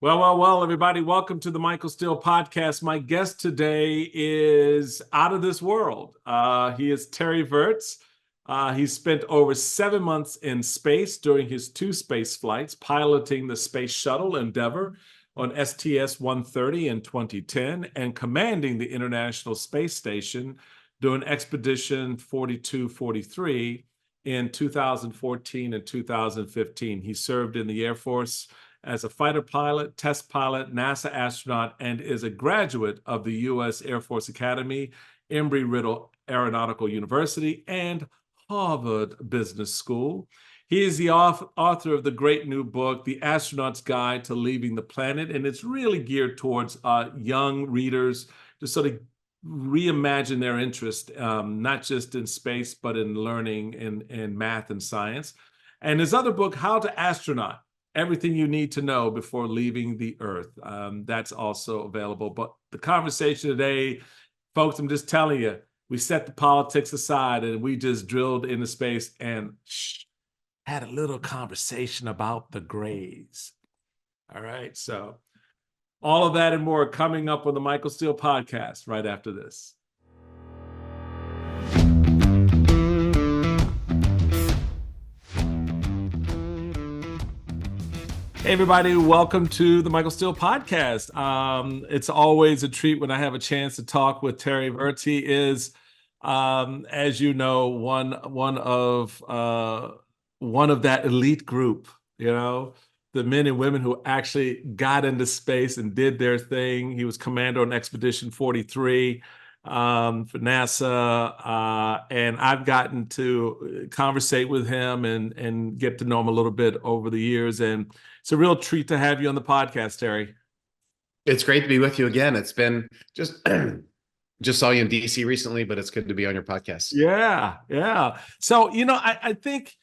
Well, everybody, welcome to the Michael Steele podcast. My guest today is out of this world. He is Terry Virts. He spent over 7 months in space during his two space flights, piloting the Space Shuttle Endeavour on STS-130 in 2010 and commanding the International Space Station during Expedition 42-43 in 2014 and 2015. He served in the Air Force as a fighter pilot, test pilot, NASA astronaut, and is a graduate of the U.S. Air Force Academy, Embry-Riddle Aeronautical University, and Harvard Business School. He is the author of the great new book, The Astronaut's Guide to Leaving the Planet, and it's really geared towards young readers to sort of reimagine their interest, not just in space, but in learning in math and science. And his other book, How to Astronaut, Everything You Need to Know Before Leaving the Earth. That's also available. But the conversation today, folks, I'm just telling you, we set the politics aside and we just drilled into space and had a little conversation about the Grays. All right, so all of that and more coming up on the Michael Steele podcast right after this. Hey, everybody, welcome to the Michael Steele podcast. It's always a treat when I have a chance to talk with Terry Virts. He is, as you know, one of that elite group, the men and women who actually got into space and did their thing. He was commander on Expedition 43 for NASA, and I've gotten to conversate with him and get to know him a little bit over the years. And it's a real treat to have you on the podcast, Terry. It's great to be with you again. It's been just saw you in DC recently, but it's good to be on your podcast. Yeah. So, I think,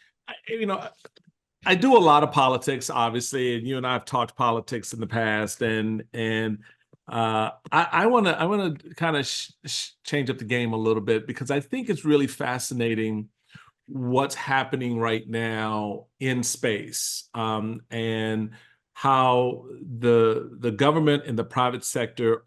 I do a lot of politics, obviously, and you and I have talked politics in the past, and I want to kind of change up the game a little bit, because I think it's really fascinating what's happening right now in space, and how the government and the private sector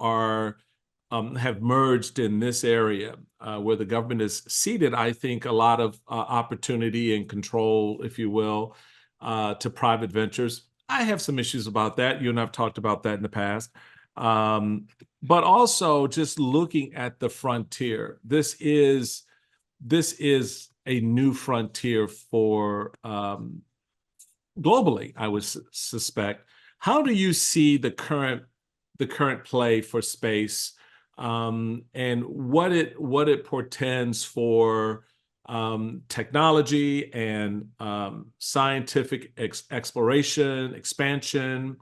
have merged in this area, where the government has ceded, I think, a lot of opportunity and control, if you will, to private ventures. I have some issues about that. You and I have talked about that in the past. But also just looking at the frontier. This is a new frontier for globally, I would suspect. How do you see the current play for space, and what it portends for technology and scientific exploration, expansion,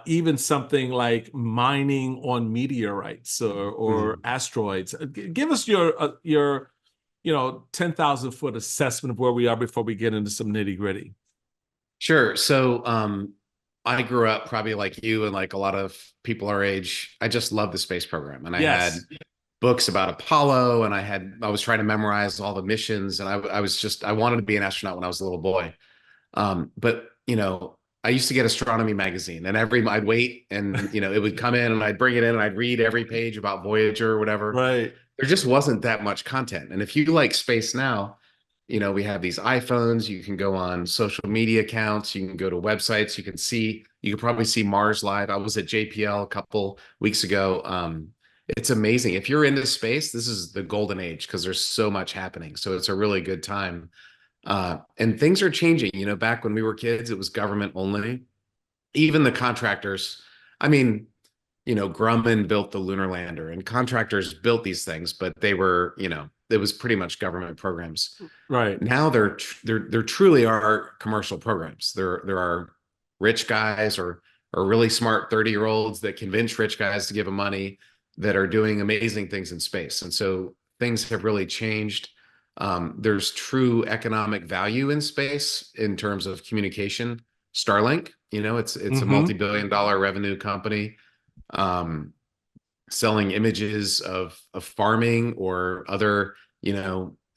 even something like mining on meteorites or asteroids? Give us your 10,000-foot assessment of where we are before we get into some nitty-gritty. Sure. So I grew up probably like you and like a lot of people our age. I just loved the space program, and I had books about Apollo, and I was trying to memorize all the missions, and I wanted to be an astronaut when I was a little boy. But I used to get astronomy magazine, and I'd wait, and it would come in, and I'd bring it in, and I'd read every page about Voyager or whatever. Right. There just wasn't that much content. And if you like space now, we have these iPhones, you can go on social media accounts, you can go to websites, you can probably see Mars live. I was at JPL a couple weeks ago. It's amazing. If you're into space, this is the golden age, because there's so much happening. So it's a really good time. And things are changing. Back when we were kids, it was government only. Even the contractors, Grumman built the lunar lander, and contractors built these things, but they were, it was pretty much government programs. Right. Now there truly are commercial programs. There are rich guys or really smart 30-year-olds that convince rich guys to give them money, that are doing amazing things in space. And so things have really changed. There's true economic value in space in terms of communication. Starlink, it's a multi-billion-dollar revenue company, selling images of farming or other,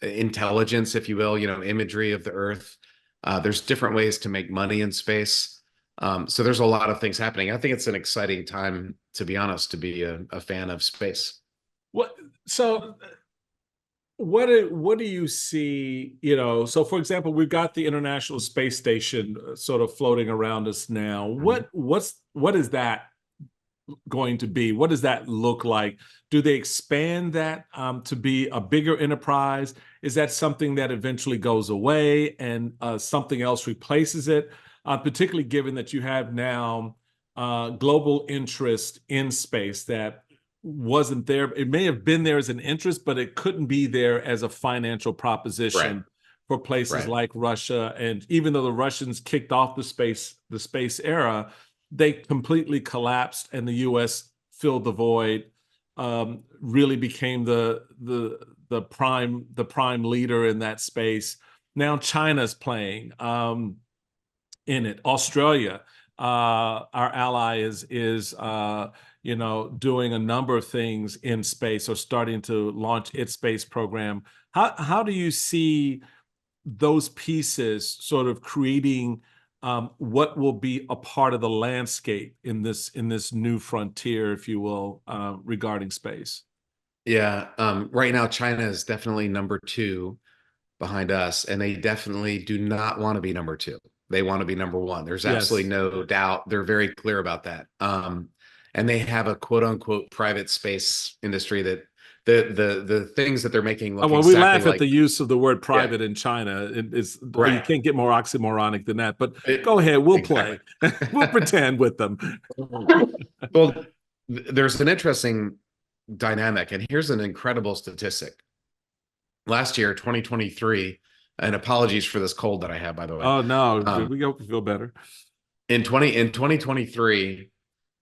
intelligence, if you will, imagery of the Earth. There's different ways to make money in space. So there's a lot of things happening. I think it's an exciting time, to be honest, to be a fan of space. What so what do you see, so for example, we've got the International Space Station sort of floating around us now. Mhm. What is that going to be? What does that look like? Do they expand that to be a bigger enterprise? Is that something that eventually goes away and something else replaces it? Particularly given that you have now global interest in space that wasn't there. It may have been there as an interest, but it couldn't be there as a financial Right, proposition for places right, like Russia. And even though the Russians kicked off the space era, they completely collapsed, and the U.S. filled the void. Really became the prime leader in that space. Now China's playing in it. Australia, our ally, is doing a number of things in space, or starting to launch its space program. How do you see those pieces sort of creating what will be a part of the landscape in this new frontier, if you will, regarding space? yeah. Right now, China is definitely number two behind us, and they definitely do not want to be number two. They want to be number one. There's absolutely Yes. no doubt. They're very clear about that. And they have a quote unquote private space industry that the things that they're making look Well, we exactly laugh at like, the use of the word yeah, private in China. You right. can't get more oxymoronic than that. But go It, ahead, we'll exactly. play. We'll pretend with them. Well, there's an interesting dynamic, and here's an incredible statistic. Last year, 2023, and apologies for this cold that I have, by the way. Oh no, Um, we hope you feel better. in 2023,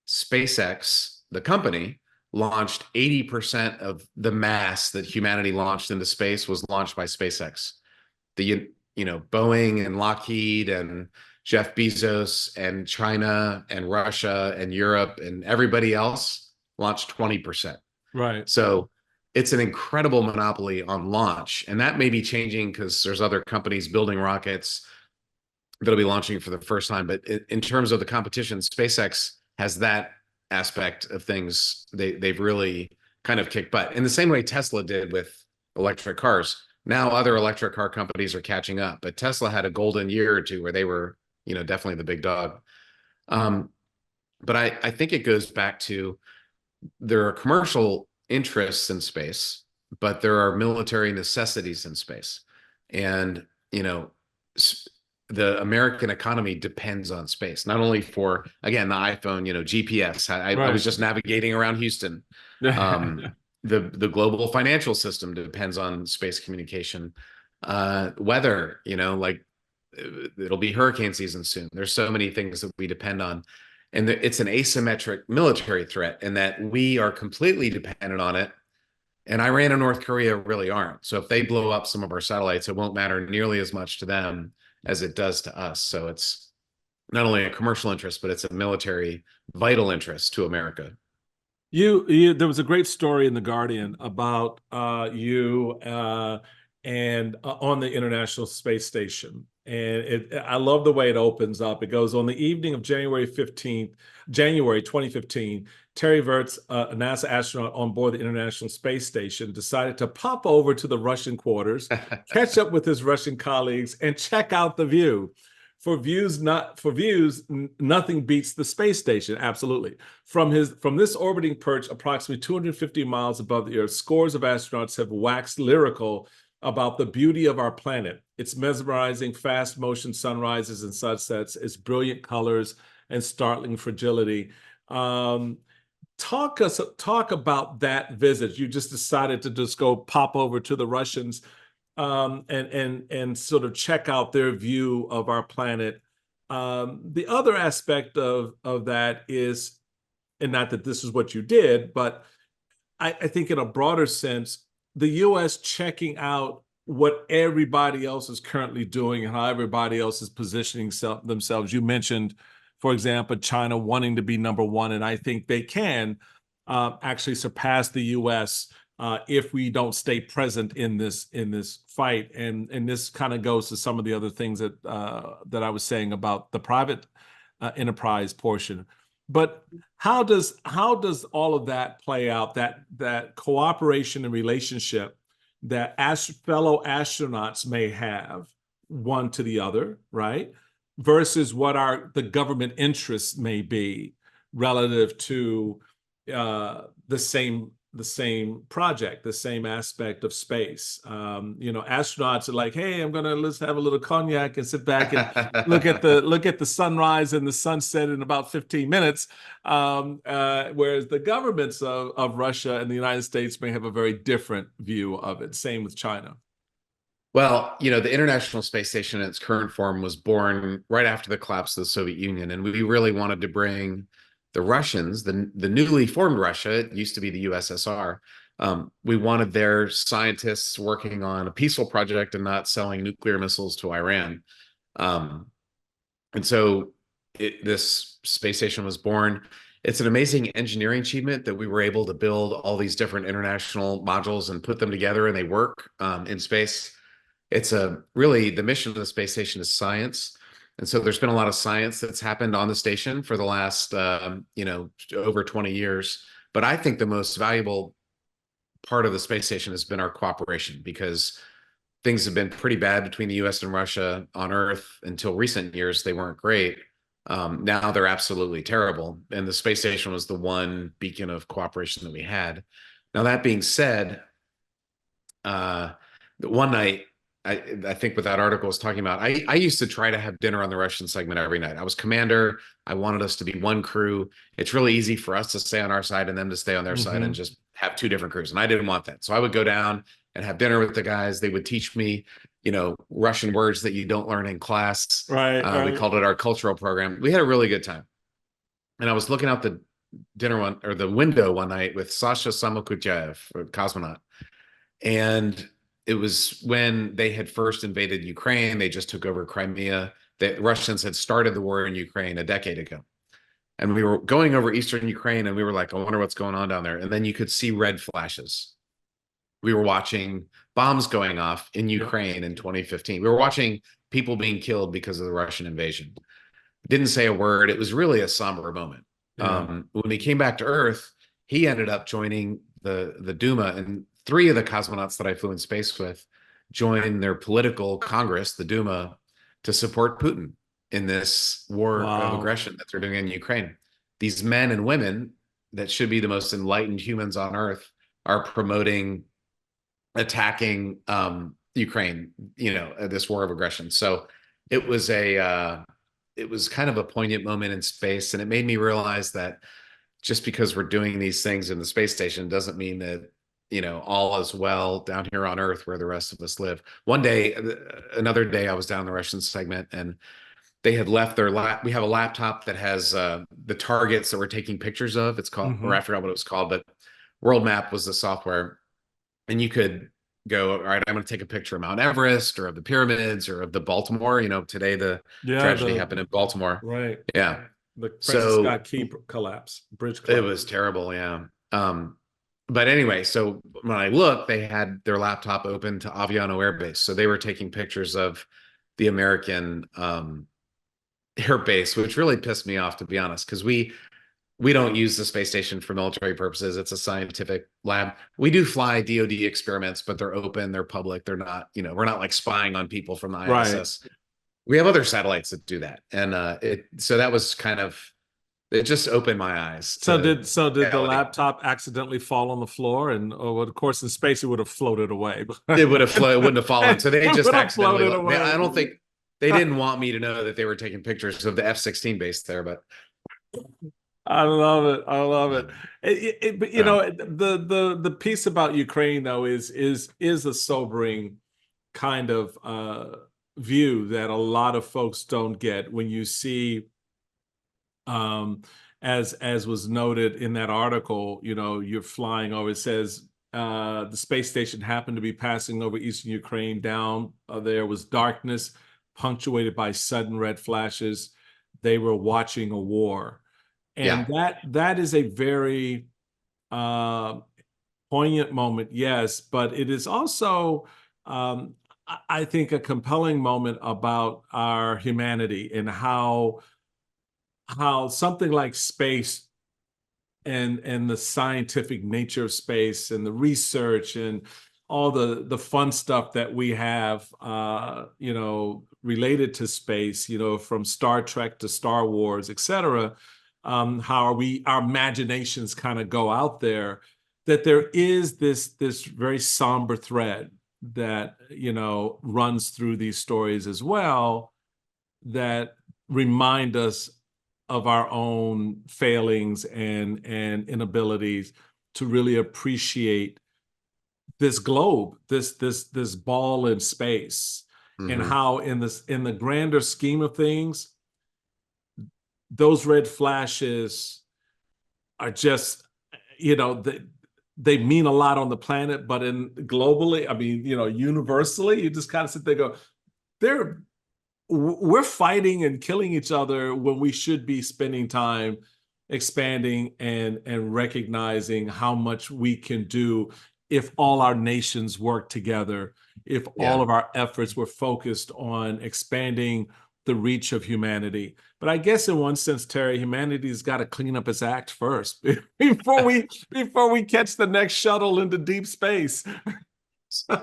SpaceX, the company, launched 80% of the mass that humanity launched into space was launched by SpaceX. The Boeing and Lockheed and Jeff Bezos and China and Russia and Europe and everybody else launched 20%. Right. So it's an incredible monopoly on launch. And that may be changing because there's other companies building rockets that'll be launching for the first time. But in terms of the competition, SpaceX has that aspect of things. They've really kind of kicked butt in the same way Tesla did with electric cars. Now other electric car companies are catching up, but Tesla had a golden year or two where they were, definitely the big dog. Um, but I think it goes back to there are commercial interests in space, but there are military necessities in space. And, the American economy depends on space, not only for, again, the iPhone, GPS. I was Right. just navigating around Houston. Um, the global financial system depends on space communication. Weather, like it'll be hurricane season soon. There's so many things that we depend on. And it's an asymmetric military threat in that we are completely dependent on it. And Iran and North Korea really aren't. So if they blow up some of our satellites, it won't matter nearly as much to them as it does to us. So it's not only a commercial interest, but it's a military vital interest to America. There was a great story in the Guardian about you and on the International Space Station, and I love the way it opens up. It goes on the evening of January 2015. Terry Virts, a NASA astronaut on board the International Space Station, decided to pop over to the Russian quarters, catch up with his Russian colleagues, and check out the view. Nothing beats the space station. Absolutely. From this orbiting perch, approximately 250 miles above the Earth, scores of astronauts have waxed lyrical about the beauty of our planet. Its mesmerizing fast motion sunrises and sunsets, its brilliant colors and startling fragility. Talk about that visit. You just decided to just go pop over to the Russians and sort of check out their view of our planet. The other aspect of that is, and not that this is what you did, but I think in a broader sense, the U.S. checking out what everybody else is currently doing and how everybody else is positioning themselves. You mentioned, for example, China wanting to be number one, and I think they can actually surpass the U.S. If we don't stay present in this fight. And this kind of goes to some of the other things that I was saying about the private enterprise portion. But how does all of that play out? That cooperation and relationship that fellow astronauts may have one to the other, right? Versus what the government interests may be relative to the same project, the same aspect of space. Astronauts are like, hey, let's have a little cognac and sit back and look at the sunrise and the sunset in about 15 minutes. Whereas the governments of Russia and the United States may have a very different view of it. Same with China. Well, the International Space Station in its current form was born right after the collapse of the Soviet Union, and we really wanted to bring the Russians, the newly formed Russia, it used to be the USSR. We wanted their scientists working on a peaceful project and not selling nuclear missiles to Iran. And so this space station was born. It's an amazing engineering achievement that we were able to build all these different international modules and put them together, and they work in space. It's really the mission of the space station is science. And so there's been a lot of science that's happened on the station for the last, over 20 years. But I think the most valuable part of the space station has been our cooperation, because things have been pretty bad between the US and Russia on Earth until recent years. They weren't great. Now they're absolutely terrible. And the space station was the one beacon of cooperation that we had. Now, that being said, one night, I think what that article was talking about, I used to try to have dinner on the Russian segment every night. I was commander. I wanted us to be one crew. It's really easy for us to stay on our side and them to stay on their side and just have two different crews. And I didn't want that. So I would go down and have dinner with the guys. They would teach me, Russian words that you don't learn in class. Right. We called it our cultural program. We had a really good time. And I was looking out the window one night with Sasha Samokutyaev, a cosmonaut. And it was when they had first invaded Ukraine. They just took over Crimea. The Russians had started the war in Ukraine a decade ago. And we were going over eastern Ukraine, and we were like, I wonder what's going on down there. And then you could see red flashes. We were watching bombs going off in Ukraine in 2015. We were watching people being killed because of the Russian invasion. Didn't say a word. It was really a somber moment. When we came back to Earth, he ended up joining the Duma, and 3 of the cosmonauts that I flew in space with joined their political Congress, the Duma, to support Putin in this war of aggression that they're doing in Ukraine. These men and women that should be the most enlightened humans on Earth are promoting attacking Ukraine, this war of aggression. So it was kind of a poignant moment in space, and it made me realize that just because we're doing these things in the space station doesn't mean that all is well down here on Earth where the rest of us live. Another day, I was down in the Russian segment, and they had left their we have a laptop that has the targets that we're taking pictures of. It's called, or I forgot what it was called, but World Map was the software. And you could go, all right, I'm going to take a picture of Mount Everest or of the pyramids or of the Baltimore. Today the tragedy happened in Baltimore. Right. Yeah. The Francis Scott Key collapse, bridge collapse. It was terrible. Yeah. But anyway, so when I looked, they had their laptop open to Aviano Air Base. So they were taking pictures of the American air base, which really pissed me off, to be honest, because we don't use the space station for military purposes. It's a scientific lab. We do fly DoD experiments, but they're open, they're public. They're not, we're not like spying on people from the ISS. Right. We have other satellites that do that. And so that was kind of, it just opened my eyes. So did the laptop accidentally fall on the floor? And of course, in space, it would have floated away. It would have floated, it wouldn't have fallen. So they just accidentally, I don't think, they didn't want me to know that they were taking pictures of the F-16 base there, but. I love it. I love it. But the piece about Ukraine, though, is a sobering kind of view that a lot of folks don't get when you see, as was noted in that article, you're flying over. It says the space station happened to be passing over eastern Ukraine. Down there was darkness, punctuated by sudden red flashes. They were watching a war. And that is a very poignant moment, yes, but it is also, I think, a compelling moment about our humanity and how how something like space and the scientific nature of space and the research and all the fun stuff that we have, related to space, from Star Trek to Star Wars, et cetera. How our imaginations kind of go out there, that there is this very somber thread that, runs through these stories as well, that remind us of our own failings and inabilities to really appreciate this globe, this ball in space, and Hmm. how in the grander scheme of things, those red flashes are just, they mean a lot on the planet, but in globally, I mean, universally, you just kind of sit there and go, they're we're fighting and killing each other when we should be spending time expanding and recognizing how much we can do if all our nations work together, if all Yeah. of our efforts were focused on expanding the reach of humanity. But I guess in one sense, Terry, humanity's got to clean up its act first before we catch the next shuttle into deep space.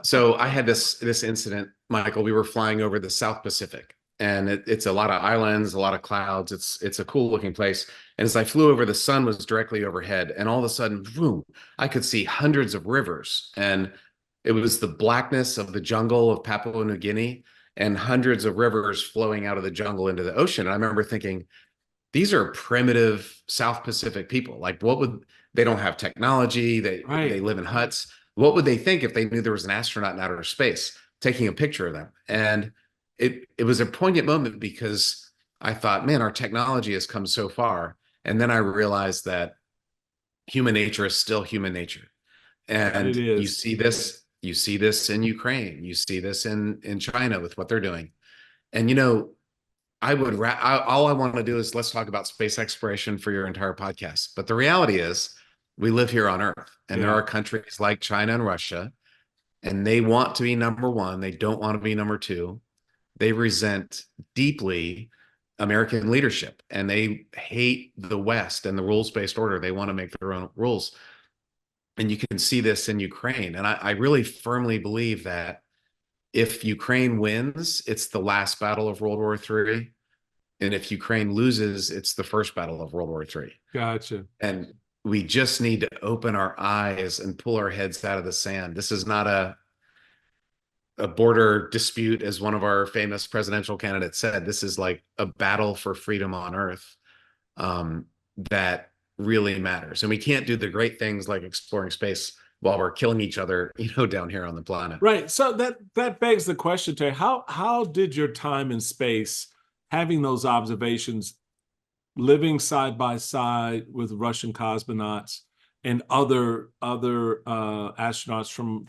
So I had this incident, Michael. We were flying over the South Pacific, and it's a lot of islands, a lot of clouds. It's a cool looking place. And as I flew over, the sun was directly overhead, and all of a sudden, boom! I could see hundreds of rivers, and it was the blackness of the jungle of Papua New Guinea, and hundreds of rivers flowing out of the jungle into the ocean. And I remember thinking, these are primitive South Pacific people. Like, what would they don't have technology? They Right. live in huts. What would they think if they knew there was an astronaut in outer space taking a picture of them? And it was a poignant moment because I thought, man, our technology has come so far. And then I realized that human nature is still human nature. That it And is. you see this in Ukraine, you see this in China with what they're doing. And all I want to do is let's talk about space exploration for your entire podcast. But the reality is, we live here on Earth, and there Yeah. are countries like China and Russia, and they want to be number one. They don't want to be number two. They resent deeply American leadership, and they hate the West and the rules-based order. They want to make their own rules. And you can see this in Ukraine. And I really firmly believe that if Ukraine wins, it's the last battle of World War III. And if Ukraine loses, it's the first battle of World War III. Gotcha. And we just need to open our eyes and pull our heads out of the sand. This is not a border dispute, as one of our famous presidential candidates said. This is like a battle for freedom on Earth, that really matters. And we can't do the great things like exploring space while we're killing each other, down here on the planet. Right. So that begs the question, Terry, how did your time in space, having those observations, living side by side with Russian cosmonauts and other astronauts from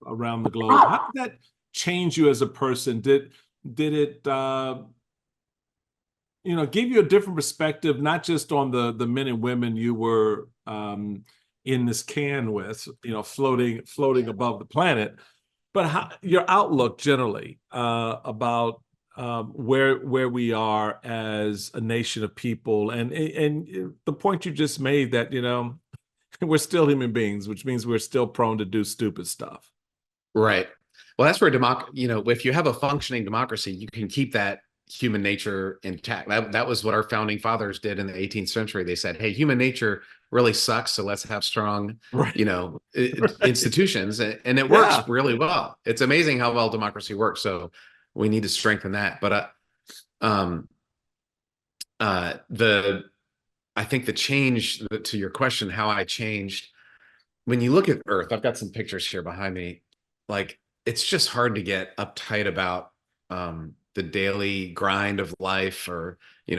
around the globe, how did that change you as a person? Did it give you a different perspective, not just on the men and women you were in this can with, floating above the planet, but your outlook generally about where we are as a nation of people, and the point you just made that we're still human beings, which means we're still prone to do stupid stuff. Right. Well, that's where if you have a functioning democracy, you can keep that human nature intact. That was what our founding fathers did in the 18th century. They said, hey, human nature really sucks, so let's have strong, Right. Right. institutions. And it works Yeah. really well. It's amazing how well democracy works. So we need to strengthen that. But um, I think the change to your question, how I changed, when you look at Earth, I've got some pictures here behind me. Like, it's just hard to get uptight about the daily grind of life, or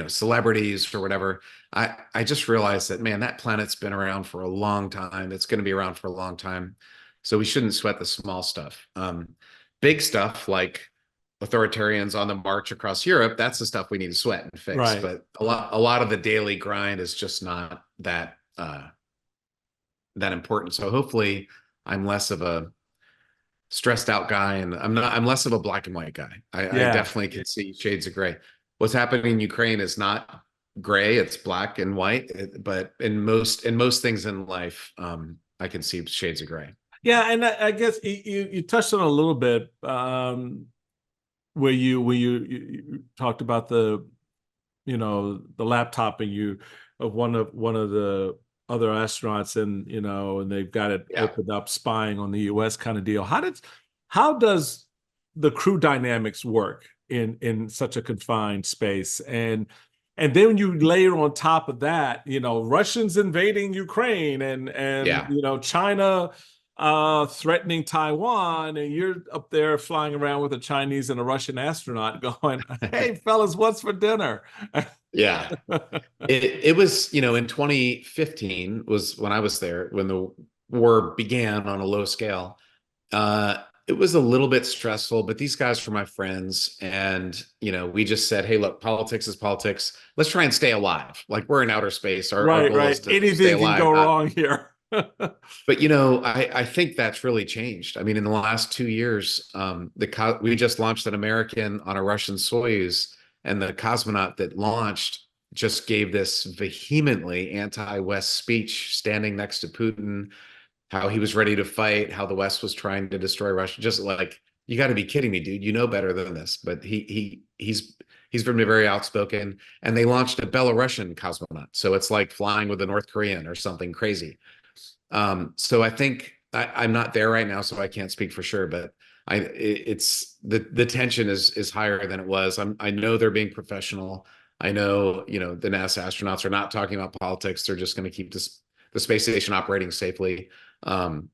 celebrities or whatever. I just realized that, man, that planet's been around for a long time. It's going to be around for a long time, so we shouldn't sweat the small stuff. Big stuff like authoritarians on the march across Europe, that's the stuff we need to sweat and fix. Right. But a lot of the daily grind is just not that important. So hopefully I'm less of a stressed out guy, and I'm less of a black and white guy. I Yeah. definitely can see shades of gray. What's happening in Ukraine is not gray, it's black and white, but in most things in life, I can see shades of gray. Yeah, and I guess you touched on a little bit, where you talked about the, the laptop, and you of one of the other astronauts, and and they've got it Yeah. opened up, spying on the US kind of deal. How does the crew dynamics work in such a confined space? And then you layer on top of that, Russians invading Ukraine, and Yeah. China threatening Taiwan, and you're up there flying around with a Chinese and a Russian astronaut going, "Hey, fellas, what's for dinner?" Yeah. It was, in 2015 was when I was there, when the war began on a low scale. It was a little bit stressful, but these guys were my friends. And, we just said, hey, look, politics is politics. Let's try and stay alive. Like, we're in outer space. Our Right, goal is right. to stay Anything can alive, go not. wrong here. But I think that's really changed. I mean, in the last 2 years, we just launched an American on a Russian Soyuz, and the cosmonaut that launched just gave this vehemently anti-West speech, standing next to Putin, how he was ready to fight, how the West was trying to destroy Russia. Just like, you got to be kidding me, dude. You know better than this. But he's been very outspoken, and they launched a Belarusian cosmonaut, so it's like flying with a North Korean or something crazy. So I think I'm not there right now, so I can't speak for sure, but it's the tension is higher than it was. I know they're being professional. I know, the NASA astronauts are not talking about politics. They're just going to keep the space station operating safely. Um,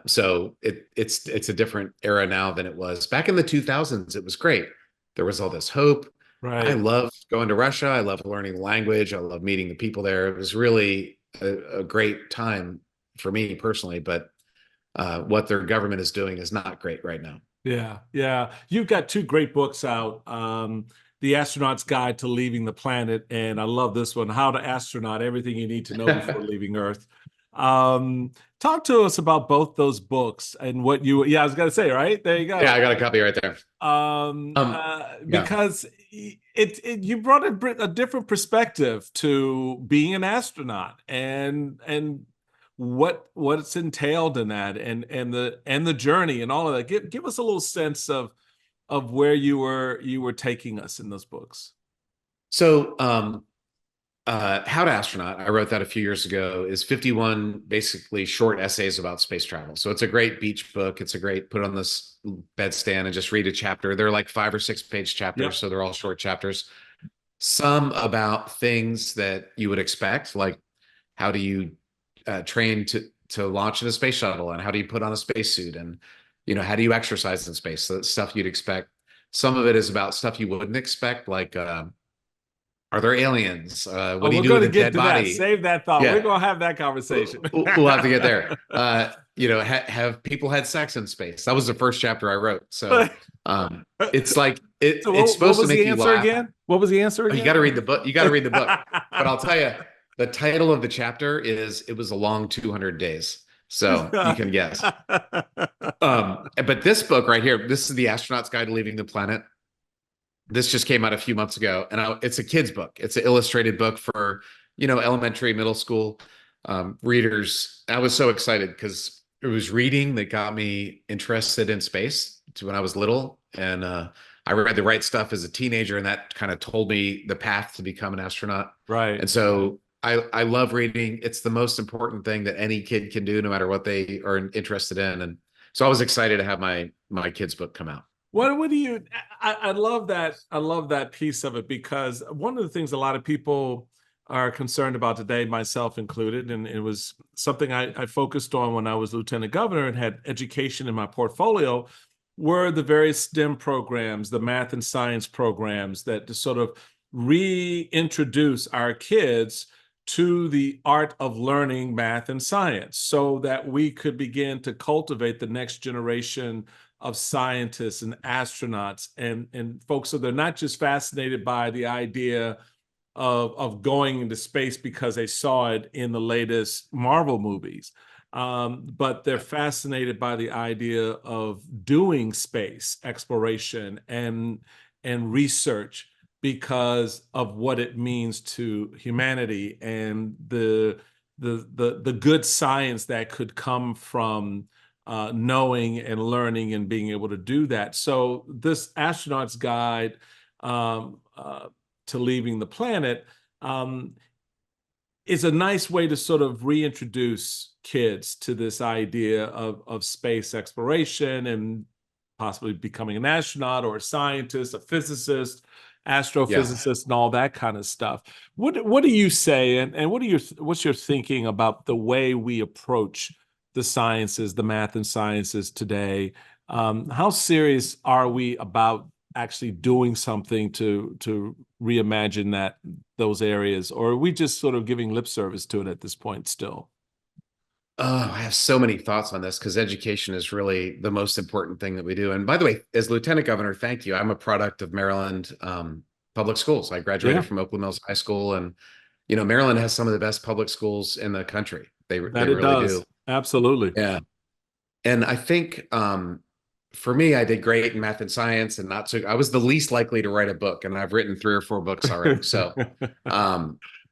so it's a different era now than it was back in the 2000s. It was great. There was all this hope. I Right. loved going to Russia. I loved learning the language. I loved meeting the people there. It was really a great time for me personally, but what their government is doing is not great right now. Yeah, yeah. You've got two great books out. The Astronaut's Guide to Leaving the Planet, and I love this one, How to Astronaut, Everything You Need to Know Before Leaving Earth. Talk to us about both those books and yeah, I was gonna say, right? There you Yeah, go. I got a copy right there. Yeah. Because you brought a different perspective to being an astronaut, and what's entailed in that, and the journey and all of that. Give us a little sense of where you were taking us in those books. So, How to Astronaut, I wrote that a few years ago, is 51 basically short essays about space travel. So it's a great beach book. It's a great put on this bedstand and just read a chapter. They're like 5 or 6 page chapters, Yep. so they're all short chapters. Some about things that you would expect, like how do you train to launch in a space shuttle, and how do you put on a spacesuit, and how do you exercise in space? So that's stuff you'd expect. Some of it is about stuff you wouldn't expect, like are there aliens? What Oh, do you we're do going with to a get dead to that. body? Save that thought. We're Yeah, going to have that conversation. we'll have to get there. Have people had sex in space? That was the first chapter I wrote. So it's like So it's what supposed to was the make you answer laugh. again? What was the answer Oh, you again? got to read the book. You got to read the book. But I'll tell you, the title of the chapter is "It Was a Long 200 Days." So you can guess. But this book right here, this is The Astronaut's Guide to Leaving the Planet. This just came out a few months ago, and it's a kid's book. It's an illustrated book for, elementary, middle school readers. I was so excited because it was reading that got me interested in space to when I was little. And I read the right stuff as a teenager, and that kind of told me the path to become an astronaut. Right. And so I love reading. It's the most important thing that any kid can do, no matter what they are interested in. And so I was excited to have my kid's book come out. What do you I love that. I love that piece of it, because one of the things a lot of people are concerned about today, myself included, and it was something I focused on when I was lieutenant governor and had education in my portfolio, were the various STEM programs, the math and science programs that to sort of reintroduce our kids to the art of learning math and science, so that we could begin to cultivate the next generation of scientists and astronauts, and folks, so they're not just fascinated by the idea of going into space because they saw it in the latest Marvel movies, but they're fascinated by the idea of doing space exploration and research, because of what it means to humanity and the good science that could come from knowing and learning and being able to do that. So this astronaut's guide to leaving the planet is a nice way to sort of reintroduce kids to this idea of space exploration and possibly becoming an astronaut or a scientist, a physicist, Yeah. astrophysicist, and all that kind of stuff. What do you say, and what's your thinking about the way we approach the sciences, the math and sciences today? How serious are we about actually doing something to reimagine those areas, or are we just sort of giving lip service to it at this point still? Oh, I have so many thoughts on this because education is really the most important thing that we do. And by the way, as Lieutenant Governor, thank you. I'm a product of Maryland public schools. I Yeah, graduated from Oakland Mills High School, and Maryland has some of the best public schools in the country. They that it really do. does. Absolutely. Yeah. And I think for me, I did great in math and science, and not so. I was the least likely to write a book, and I've written 3 or 4 books already. So,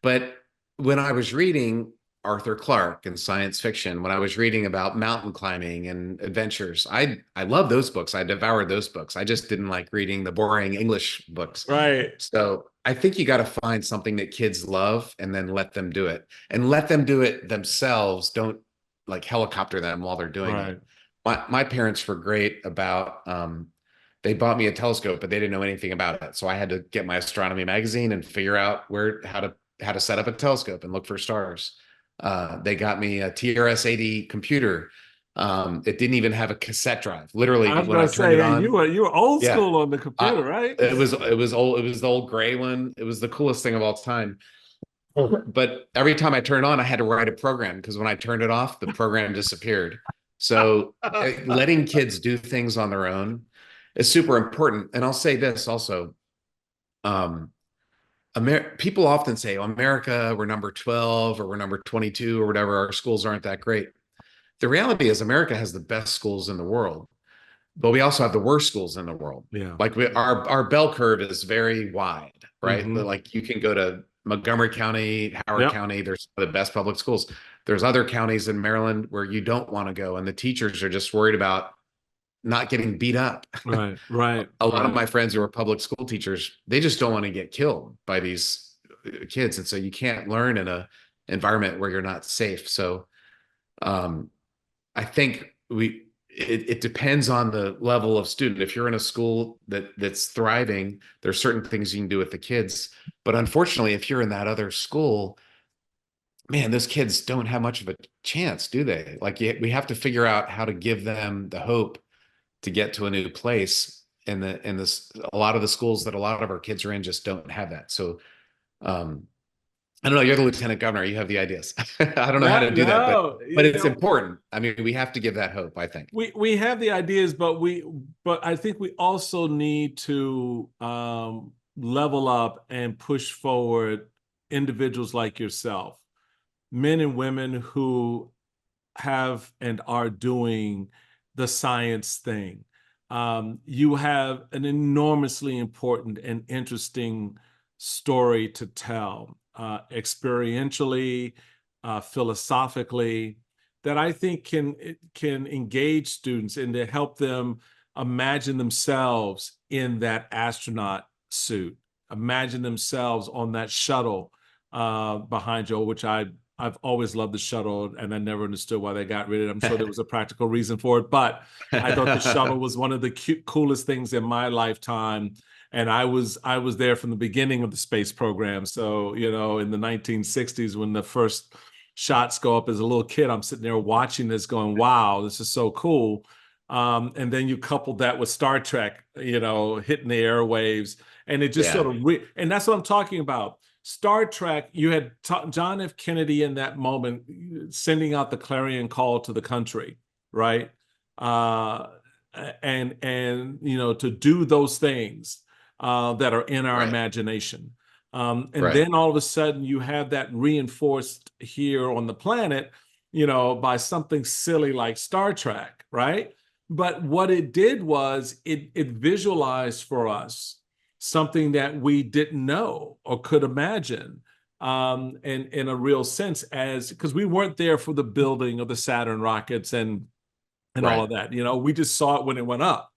but when I was reading Arthur Clarke and science fiction, when I was reading about mountain climbing and adventures, I love those books. I devoured those books. I just didn't like reading the boring English books. Right, So I think you got to find something that kids love and then let them do it, and let them do it themselves. Don't like helicopter them while they're doing it. right. My parents were great about they bought me a telescope, but they didn't know anything about it. So I had to get my astronomy magazine and figure out how to set up a telescope and look for stars. They got me a TRS-80 computer. It didn't even have a cassette drive. I Literally, was when I gonna turned say, it hey, you on, were old yeah, school on the computer, right? it was old. It was the old gray one. It was the coolest thing of all time. But every time I turned it on, I had to write a program because when I turned it off, the program disappeared. So letting kids do things on their own is super important. And I'll say this also. Um, People often say, oh, America, we're number 12 or we're number 22 or whatever. Our schools aren't that great. The reality is America has the best schools in the world, but we also have the worst schools in the world. Yeah. Like our bell curve is very wide, right? Hmm. Like you can go to Montgomery County, Howard Yep. County, there's some of the best public schools. There's other counties in Maryland where you don't want to go, and the teachers are just worried about not getting beat up. Right. Right. A lot of Right. my friends who are public school teachers, they just don't want to get killed by these kids. And so you can't learn in a environment where you're not safe. So um, I think it depends on the level of student. If you're in a school that's thriving, there's certain things you can do with the kids. But unfortunately, if you're in that other school, man, those kids don't have much of a chance, do they? Like we have to figure out how to give them the hope to get to a new place. And a lot of the schools that a lot of our kids are in just don't have that. So I don't know, you're the lieutenant governor, you have the ideas. I don't know how Yeah. to do that, No. but it's important. I mean, we have to give that hope, I think. We have the ideas, but I think we also need to level up and push forward individuals like yourself, men and women who have and are doing the science thing. You have an enormously important and interesting story to tell, experientially, philosophically, that I think can engage students and to help them imagine themselves in that astronaut suit, imagine themselves on that shuttle behind you, which I've always loved the shuttle, and I never understood why they got rid of it. I'm sure there was a practical reason for it, but I thought the shuttle was one of the coolest things in my lifetime. And I was there from the beginning of the space program. So, in the 1960s, when the first shots go up as a little kid, I'm sitting there watching this going, wow, this is so cool. And then you coupled that with Star Trek, hitting the airwaves, and it just Yeah, sort of, and that's what I'm talking about. Star Trek, you had John F. Kennedy in that moment sending out the clarion call to the country, right? Uh, and to do those things that are in our right, imagination. And right, then all of a sudden you have that reinforced here on the planet, by something silly like Star Trek, right? But what it did was it visualized for us something that we didn't know or could imagine, in a real sense, as because we weren't there for the building of the Saturn rockets and all Right. of that. We just saw it when it went up.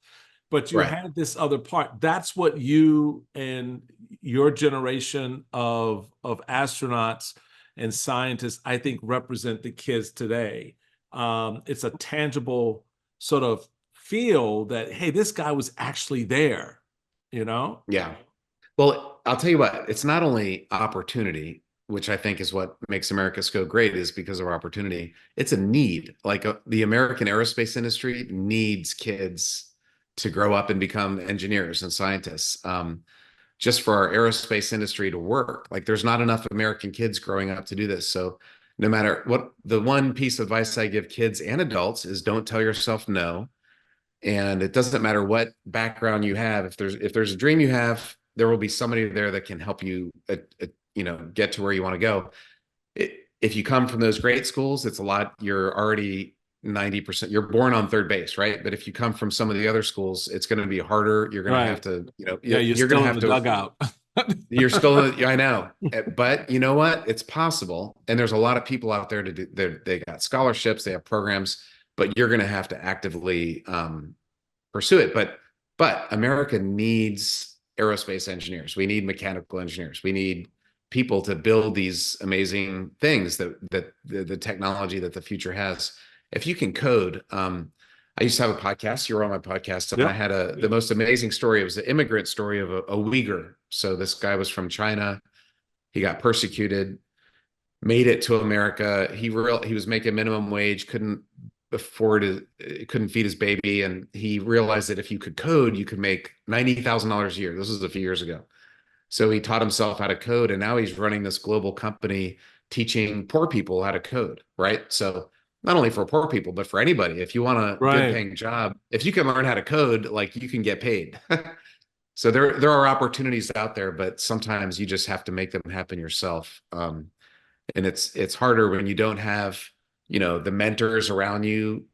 But you Right. had this other part. That's what you and your generation of astronauts and scientists, I think, represent the kids today. It's a tangible sort of feel that, hey, this guy was actually there, you know? Yeah. Well, I'll tell you what, it's not only opportunity, which I think is what makes America so great, is because of our opportunity. It's a need. Like the American aerospace industry needs kids to grow up and become engineers and scientists. Just for our aerospace industry to work. Like there's not enough American kids growing up to do this. So no matter what, the one piece of advice I give kids and adults is don't tell yourself no. And it doesn't matter what background you have. If there's a dream you have, there will be somebody there that can help you, get to where you want to go. If you come from those great schools, it's a lot. You're already 90%. You're born on third base, right? But if you come from some of the other schools, it's going to be harder. You're going to have Right. to, Yeah, you're you're going to still in have the to. dugout. You're still, I know, but you know what? It's possible. And there's a lot of people out there to do, they got scholarships, they have programs, but you're going to have to actively pursue it. But America needs aerospace engineers. We need mechanical engineers. We need people to build these amazing things that the technology that the future has. If you can code, I used to have a podcast. You were on my podcast, and I Yep. had the most amazing story. It was the immigrant story of a Uyghur. So this guy was from China. He got persecuted, made it to America. He was making minimum wage, couldn't afford it, couldn't feed his baby, and he realized that if you could code, you could make $90,000 a year. This was a few years ago. So he taught himself how to code, and now he's running this global company teaching poor people how to code, right? So not only for poor people, but for anybody. If you want a good Right. paying job, if you can learn how to code, like you can get paid. So there are opportunities out there, but sometimes you just have to make them happen yourself. And it's harder when you don't have, the mentors around you,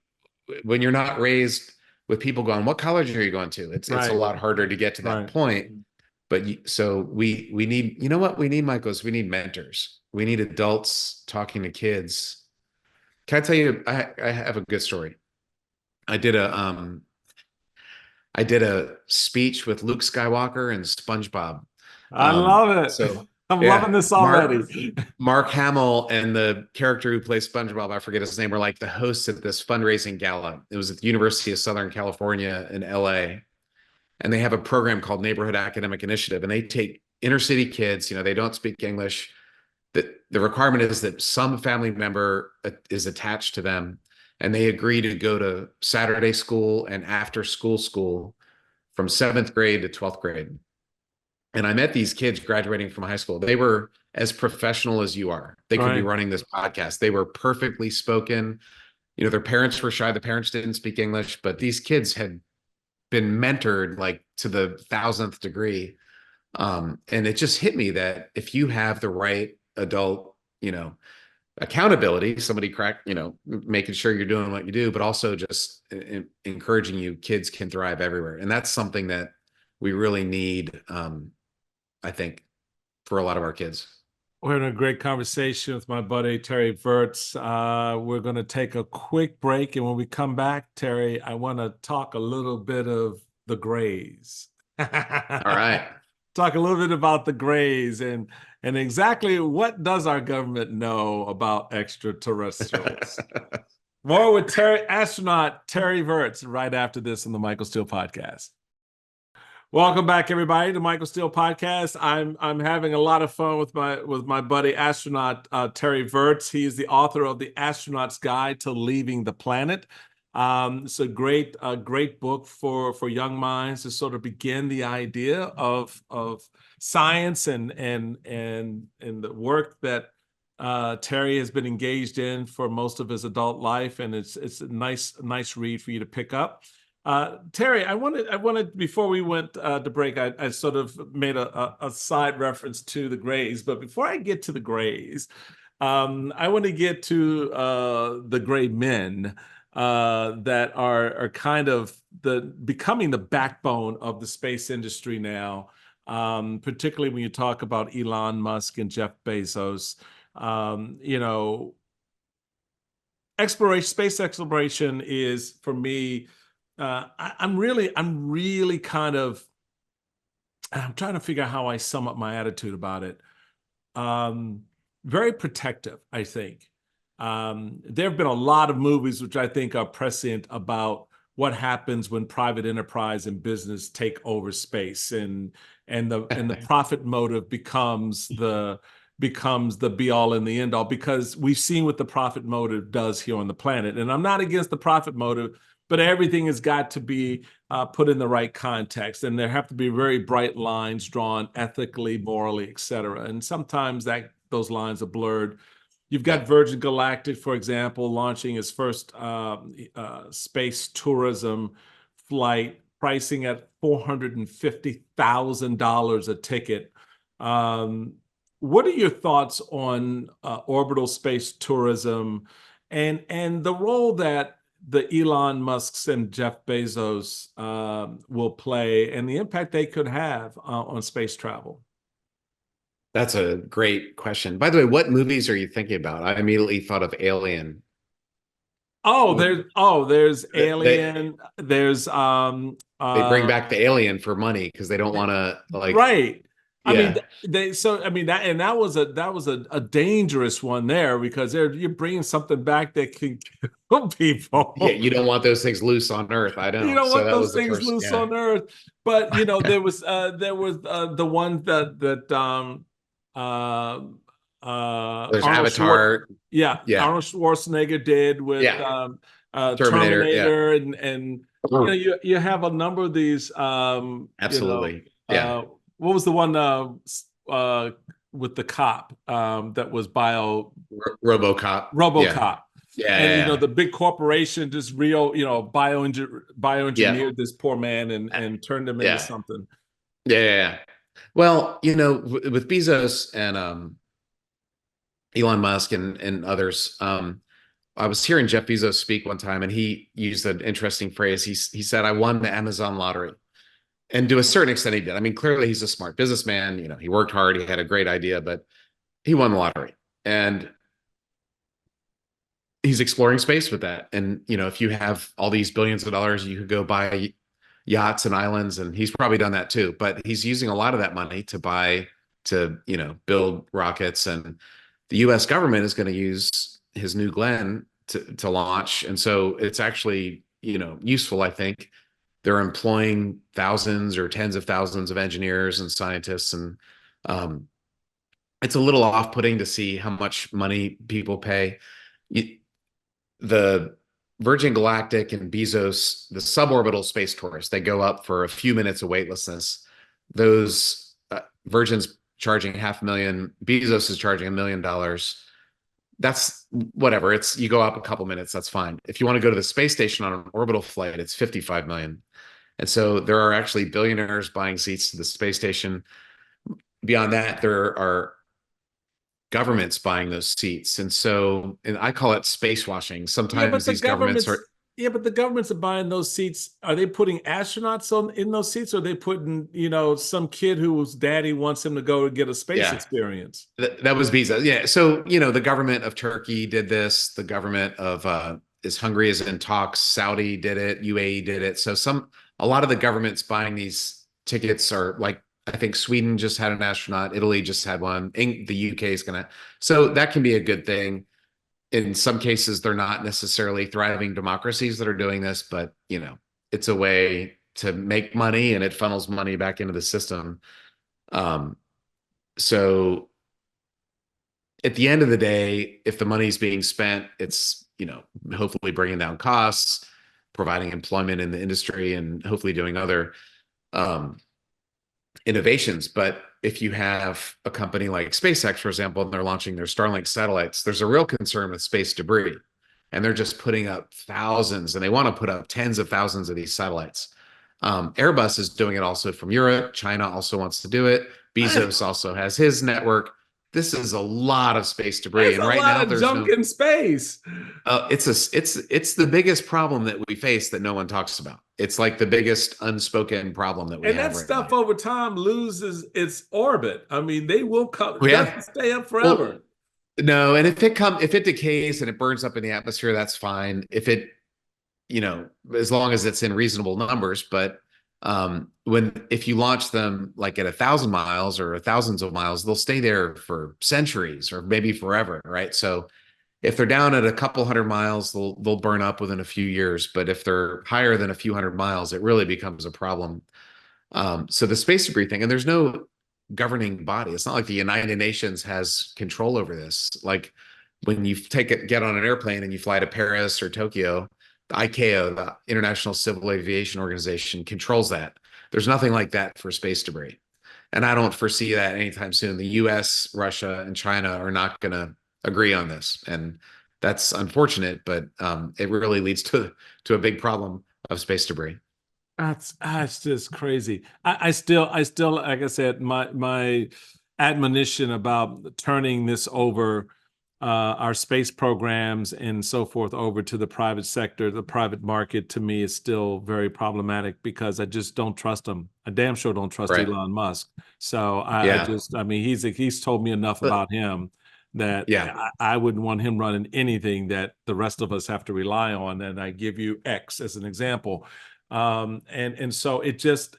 when you're not raised with people going, what college are you going to? It's a Right. lot harder to get to that Right. point. But so we need, you know what we need, Michael, is we need mentors. We need adults talking to kids. Can I tell you, I have a good story. I did a I did a speech with Luke Skywalker and SpongeBob. I love it. So I'm loving yeah, this Mark already. Mark Hamill and the character who plays SpongeBob, I forget his name, were like the hosts at this fundraising gala. It was at the University of Southern California in LA. And they have a program called Neighborhood Academic Initiative. And they take inner city kids, they don't speak English. The requirement is that some family member is attached to them, and they agree to go to Saturday school and after school from seventh grade to 12th grade. And I met these kids graduating from high school. They were as professional as you are. They could be Right. running this podcast. They were perfectly spoken. Their parents were shy. The parents didn't speak English, but these kids had been mentored like to the thousandth degree. And it just hit me that if you have the right adult, accountability, somebody making sure you're doing what you do, but also just encouraging you, kids can thrive everywhere. And that's something that we really need, I think, for a lot of our kids. We're having a great conversation with my buddy Terry Virts. We're going to take a quick break, and when we come back, Terry, I want to talk a little bit of the Greys. All right. Talk a little bit about the Greys and exactly what does our government know about extraterrestrials. More with astronaut Terry Virts right after this on the Michael Steele podcast. Welcome back, everybody, to Michael Steele podcast. I'm having a lot of fun with my buddy astronaut Terry Virts. He's the author of The Astronaut's Guide to Leaving the Planet. It's a great book for young minds to sort of begin the idea of science and the work that Terry has been engaged in for most of his adult life, and it's a nice read for you to pick up. Terry, I wanted before we went to break, I sort of made a side reference to the Greys, but before I get to the Greys, I want to get to the Gray men that are kind of becoming the backbone of the space industry now. particularly when you talk about Elon Musk and Jeff Bezos. You know, exploration, space exploration is for me. I'm really kind of. I'm trying to figure out how I sum up my attitude about it. Um, Very protective, I think. There have been a lot of movies which I think are prescient about what happens when private enterprise and business take over space, and the profit motive becomes the be all and the end all, because we've seen what the profit motive does here on the planet. And I'm not against the profit motive, but everything has got to be put in the right context, and there have to be very bright lines drawn ethically, morally, et cetera. And sometimes those lines are blurred. You've got Yeah. Virgin Galactic, for example, launching its first space tourism flight, pricing at $450,000 a ticket. Um, what are your thoughts on orbital space tourism, and the role that the Elon Musks and Jeff Bezos will play, and the impact they could have on space travel? That's a great question. By the way, what movies are you thinking about? I immediately thought of Alien. There's They Alien. There's they bring back the alien for money because they don't want to like, right. I mean, yeah. I mean that was a dangerous one there, because you're bringing something back that can kill Yeah, people. you don't want those things loose on Earth. I You know. don't So want that those was the things first, loose yeah. on Earth. But there was the one that uh There's Arnold Schwar Avatar. yeah, Yeah. Arnold Schwarzenegger did with Yeah. Terminator. Yeah. Terminator, and you have a number of these Absolutely. Yeah. what was the one uh with the cop that was RoboCop. Yeah. RoboCop. Yeah. And Yeah. the big corporation just Yeah. bioengineered this poor man Yeah. and turned him into Yeah. something. Yeah. Yeah. Well, with Bezos and Elon Musk and others, I was hearing Jeff Bezos speak one time, and he used an interesting phrase. He said, "I won the Amazon lottery," and to a certain extent, he did. I mean, clearly, he's a smart businessman. He worked hard. He had a great idea, but he won the lottery, and he's exploring space with that. And if you have all these billions of dollars, you could go buy yachts and islands, and he's probably done that too. But he's using a lot of that money to build rockets, and the U.S. government is going to use his New Glenn to launch, and so it's actually useful. I think they're employing thousands or tens of thousands of engineers and scientists, and um, it's a little off-putting to see how much money people pay. The Virgin Galactic and Bezos, the suborbital space tourists, they go up for a few minutes of weightlessness. Those Virgin's charging 500,000, Bezos is charging $1 million. That's whatever. You go up a couple minutes, that's fine. If you want to go to the space station on an orbital flight, it's 55 million. And so there are actually billionaires buying seats to the space station. Beyond that, there are governments buying those seats. And I call it space washing. Yeah, Sometimes but the these governments governments, are, yeah, but the governments are buying those seats. Are they putting astronauts in those seats, or are they putting, some kid whose daddy wants him to go to get a space yeah, experience? that was Bezos. Yeah. So, the government of Turkey did this. The government of is Hungary is in talks. Saudi did it. UAE did it. So a lot of the governments buying these tickets are like, I think Sweden just had an astronaut. Italy just had one. The UK is going to. So that can be a good thing. In some cases, they're not necessarily thriving democracies that are doing this, but it's a way to make money, and it funnels money back into the system. So at the end of the day, if the money's being spent, it's hopefully bringing down costs, providing employment in the industry, and hopefully doing other um, innovations. But if you have a company like SpaceX, for example, and they're launching their Starlink satellites, there's a real concern with space debris. And they're just putting up thousands, and they want to put up tens of thousands of these satellites. Airbus is doing it also from Europe. China also wants to do it. I, Bezos also has his network. this is a lot of space debris. There's And a right lot now of there's junk no, in space. it's the biggest problem that we face that no one talks about. It's like the biggest unspoken problem that we And have that right now. stuff over time loses its orbit. I mean, they will come, Oh, yeah. doesn't stay up Well, forever. no, and if it decays and it burns up in the atmosphere, that's fine. If it, as long as it's in reasonable numbers. But if you launch them like at 1,000 miles or thousands of miles, they'll stay there for centuries or maybe forever, right? So if they're down at a couple hundred miles, they'll burn up within a few years. But if they're higher than a few hundred miles, it really becomes a problem. So the space debris thing, and there's no governing body. It's not like the United Nations has control over this. Like when you get on an airplane and you fly to Paris or Tokyo, the ICAO, the International Civil Aviation Organization, controls that. There's nothing like that for space debris. And I don't foresee that anytime soon. The US, Russia, and China are not going to agree on this. And that's unfortunate, but it really leads to a big problem of space debris. That's just crazy. I still, like I said, my admonition about turning this over, our space programs and so forth, over to the private sector, the private market, to me is still very problematic because I just don't trust them. I damn sure don't trust Right. Elon Musk. So I Yeah. just, I mean, he's told me enough But about him that yeah. I wouldn't want him running anything that the rest of us have to rely on. And I give you X as an example. And so it just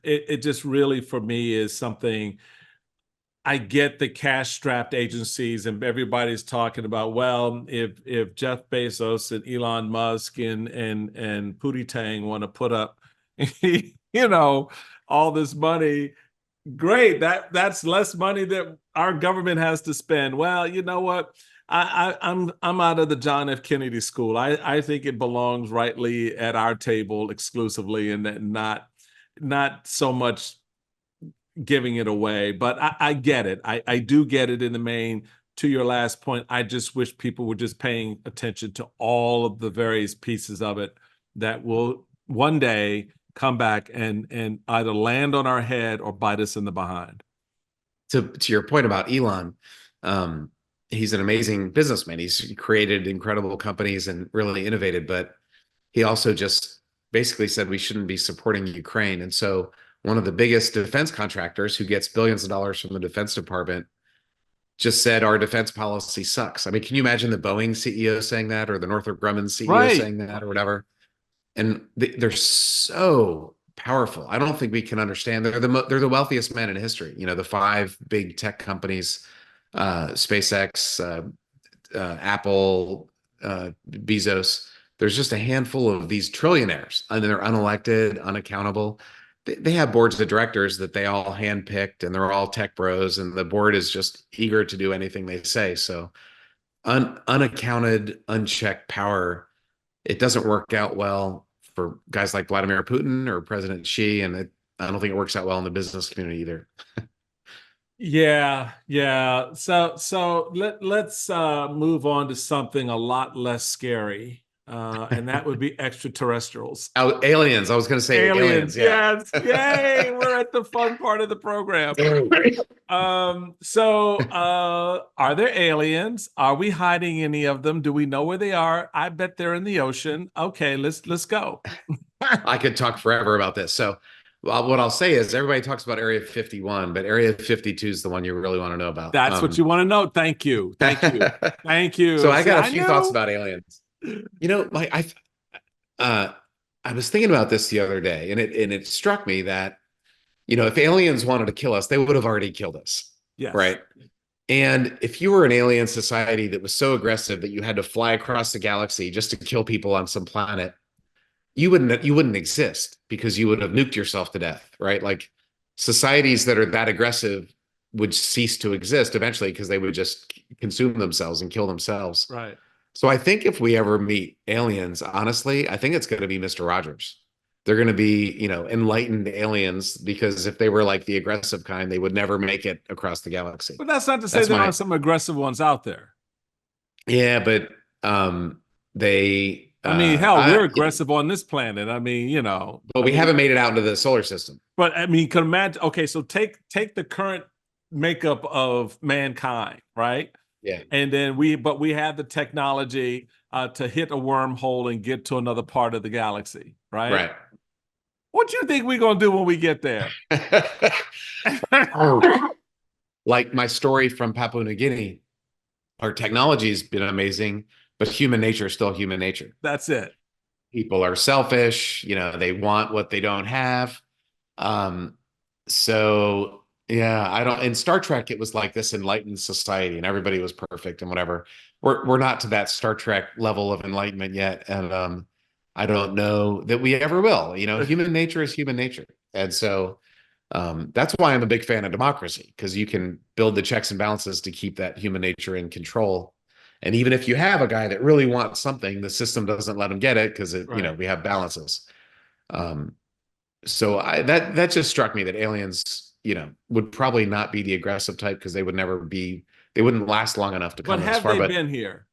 really for me is something. I get the cash strapped agencies and everybody's talking about, well, if Jeff Bezos and Elon Musk and Pootie Tang want to put up all this money, great. That's less money that our government has to spend. Well, you know what? I'm out of the John F. Kennedy school. I think it belongs rightly at our table exclusively, and not so much giving it away. But I get it. I do get it in the main. To your last point, I just wish people were just paying attention to all of the various pieces of it that will one day come back and either land on our head or bite us in the behind. To your point about Elon, he's an amazing businessman. He's created incredible companies and really innovated, but he also just basically said we shouldn't be supporting Ukraine. And so one of the biggest defense contractors who gets billions of dollars from the Defense Department just said our defense policy sucks. I mean, can you imagine the Boeing CEO saying that, or the Northrop Grumman CEO Right. saying that, or whatever? And they're so powerful. I don't think we can understand. They're the wealthiest men in history. The five big tech companies, SpaceX, Apple, Bezos. There's just a handful of these trillionaires, and they're unelected, unaccountable. They have boards of directors that they all handpicked, and they're all tech bros, and the board is just eager to do anything they say. So unaccounted, unchecked power, it doesn't work out well for guys like Vladimir Putin or President Xi, and I don't think it works out well in the business community either. Yeah, yeah. So let's move on to something a lot less scary, and that would be extraterrestrials. Oh, aliens. I was going to say Aliens, aliens. Yeah. yes. Yay, we're at the fun part of the program. Are there aliens? Are we hiding any of them? Do we know where they are? I bet they're in the ocean. Okay, let's go. I could talk forever about this. So, well, what I'll say is everybody talks about Area 51, but Area 52 is the one you really want to know about. That's what you want to know. Thank you. Thank you. Thank you. So I See, got a few thoughts about aliens. I was thinking about this the other day, and it struck me that, if aliens wanted to kill us, they would have already killed us. Yes. Right. And if you were an alien society that was so aggressive that you had to fly across the galaxy just to kill people on some planet, you wouldn't exist because you would have nuked yourself to death, right? Like societies that are that aggressive would cease to exist eventually because they would just consume themselves and kill themselves. Right. So I think if we ever meet aliens, honestly, I think it's going to be Mr. Rogers. They're going to be, enlightened aliens, because if they were like the aggressive kind, they would never make it across the galaxy. But that's not to say there aren't some aggressive ones out there. Yeah, but they. I mean, hell, we're aggressive on this planet. I mean, But we haven't made it out into the solar system. But I mean, can imagine. Okay, so take the current makeup of mankind, right? Yeah. And then but we have the technology to hit a wormhole and get to another part of the galaxy, right? Right. What do you think we're gonna do when we get there? Oh, like my story from Papua New Guinea, our technology has been amazing, but human nature is still human nature. That's it. People are selfish, they want what they don't have. Um, so yeah, I don't in Star Trek it was like this enlightened society and everybody was perfect and whatever. We're not to that Star Trek level of enlightenment yet. And I don't know that we ever will. Human nature is human nature. And so that's why I'm a big fan of democracy, because you can build the checks and balances to keep that human nature in control. And even if you have a guy that really wants something, the system doesn't let him get it because Right. we have balances. Um, so that just struck me that aliens, would probably not be the aggressive type because they wouldn't last long enough to But come this have far. they But been here?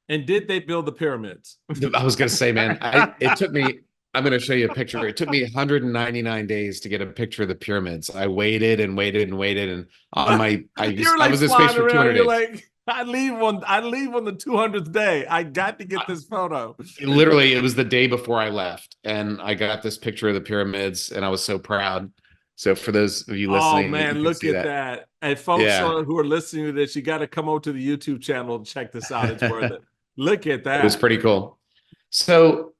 And did they build the pyramids? I was gonna say, man, it took me. I'm gonna show you a picture. It took me 199 days to get a picture of the pyramids. I waited and waited and waited, and You're I like was in space flying for around. 200 You're days. like, I leave on the 200th day. I got to get this photo. Literally, it was the day before I left, and I got this picture of the pyramids, and I was so proud. So for those of you Oh listening, you man, can look see at that. that. And folks Yeah, who are listening to this, you got to come over to the YouTube channel and check this out. It's worth it. Look at it was that. pretty cool. So,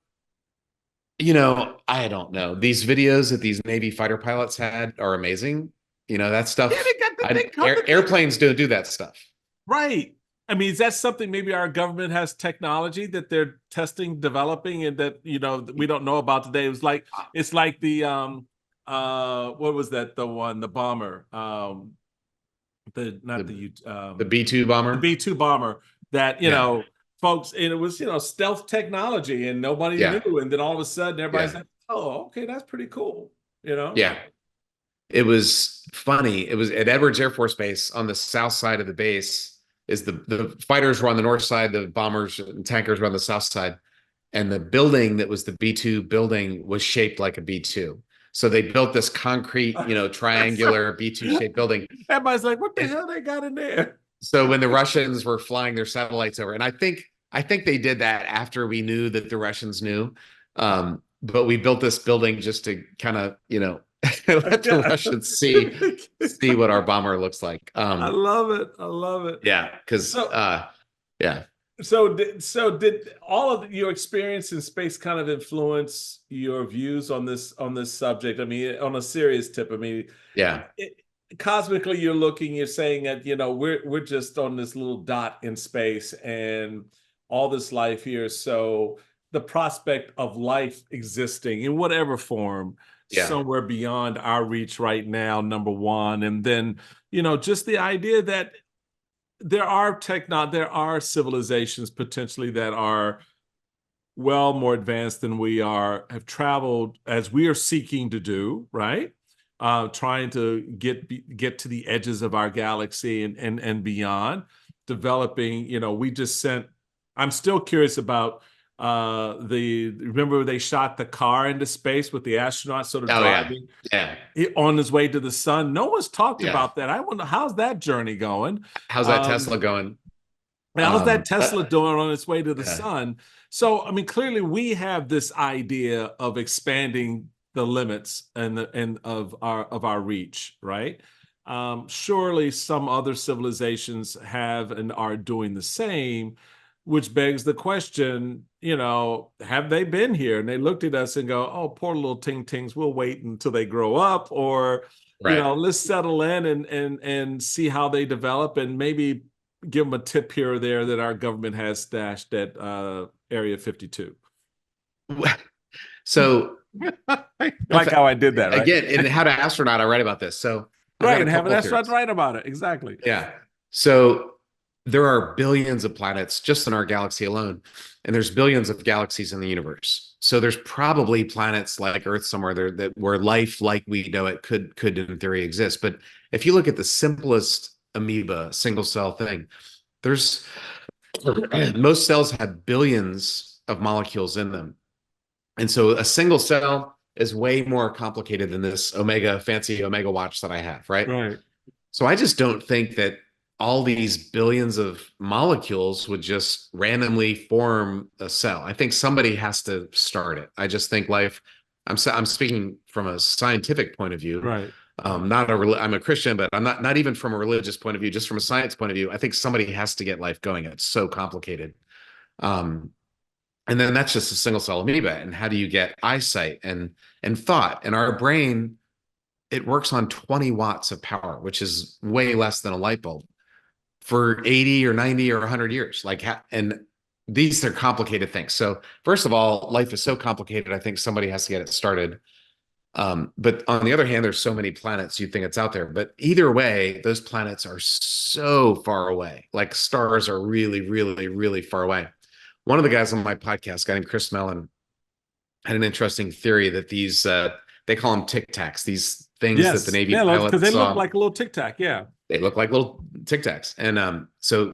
I don't know. These videos that these Navy fighter pilots had are amazing. That Yeah, stuff. they got the they come the thing. Airplanes don't do that stuff. Right. I mean, is that something maybe our government has technology that they're testing, developing, and that that we don't know about today? It's like the what was that? The one, the bomber, the not The the the B-2 bomber. B-2 bomber that Yeah, folks, and it was stealth technology and nobody yeah, knew, and then all of a sudden everybody's yeah, like, oh, okay, that's pretty cool, you know? yeah. It was funny. It was at Edwards Air Force Base on the south side of the base. Is the fighters were on the north side, the bombers and tankers were on the south side, and the building that was the B-2 building was shaped like a B-2. So they built this concrete, triangular B-2 shaped building. Everybody's like, what the And hell they got in there? so when the Russians were flying their satellites over, and I think they did that after we knew that the Russians knew. But we built this building just to kind of, let the Russians see what our bomber looks like. I love it. I love it. Yeah, because So, yeah. so did all of your experience in space kind of influence your views on this subject? I mean, on a serious tip, I mean, Yeah. it, cosmically, you're saying that we're just on this little dot in space, and all this life here. So the prospect of life existing in whatever form Yeah. somewhere beyond our reach right now, number one, and then just the idea that there are civilizations potentially that are well more advanced than we are, have traveled as we are seeking to do, right? Trying to get to the edges of our galaxy and beyond, developing. We just sent. I'm still curious about remember they shot the car into space with the astronaut sort of Oh yeah. driving Yeah. on his way to the sun. No one's talked Yeah. about that. I wonder how's that journey going. How's that Um, Tesla going? How's that Tesla But doing on its way to the yeah. sun? So, I mean, clearly we have this idea of expanding the limits and of our reach, right? Surely some other civilizations have and are doing the same, which begs the question, have they been here? And they looked at us and go, "Oh, poor little ting tings. We'll wait until they grow up, or Right. let's settle in and see how they develop, and maybe give them a tip here or there that our government has stashed at Area 52." So Like how I did that, right? again, in How to Astronaut, I write about this. So I've Right, got a and have an couple of astronaut theories. write about it. Exactly. Yeah. So there are billions of planets just in our galaxy alone, and there's billions of galaxies in the universe. So there's probably planets like Earth somewhere there that where life like we know it could in theory exist. But if you look at the simplest amoeba, single cell thing, there's most cells have billions of molecules in them. And so a single cell is way more complicated than this fancy Omega watch that I have, right? Right. So I just don't think that all these billions of molecules would just randomly form a cell. I think somebody has to start it. I just think life. I'm speaking from a scientific point of view. Right. Not I'm a Christian, but I'm not even from a religious point of view. Just from a science point of view, I think somebody has to get life going. It's so complicated. Um, and then that's just a single cell amoeba. And how do you get eyesight and thought? And our brain, it works on 20 watts of power, which is way less than a light bulb for 80 or 90 or 100 years. And these are complicated things. So first of all, life is so complicated. I think somebody has to get it started. But on the other hand, there's so many planets you think it's out there. But either way, those planets are so far away. Like stars are really, really, really far away. One of the guys on my podcast, a guy named Chris Mellon, had an interesting theory that these they call them tic tacs, these things that the Yes. Navy Yeah, because pilots they look saw. like a little tic tac. Yeah. They look like little tic tacs, and so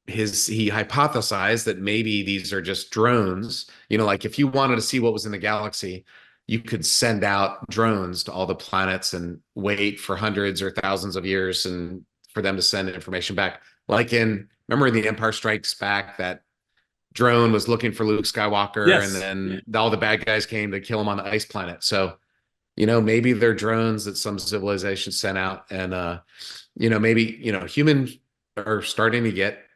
he hypothesized that maybe these are just drones. You know, like if you wanted to see what was in the galaxy, you could send out drones to all the planets and wait for hundreds or thousands of years and for them to send information back. Like remember in The Empire Strikes Back, that drone was looking for Luke Skywalker, and Yes. then all the bad guys came to kill him on the ice planet. So, maybe they're drones that some civilization sent out, and maybe humans are starting to get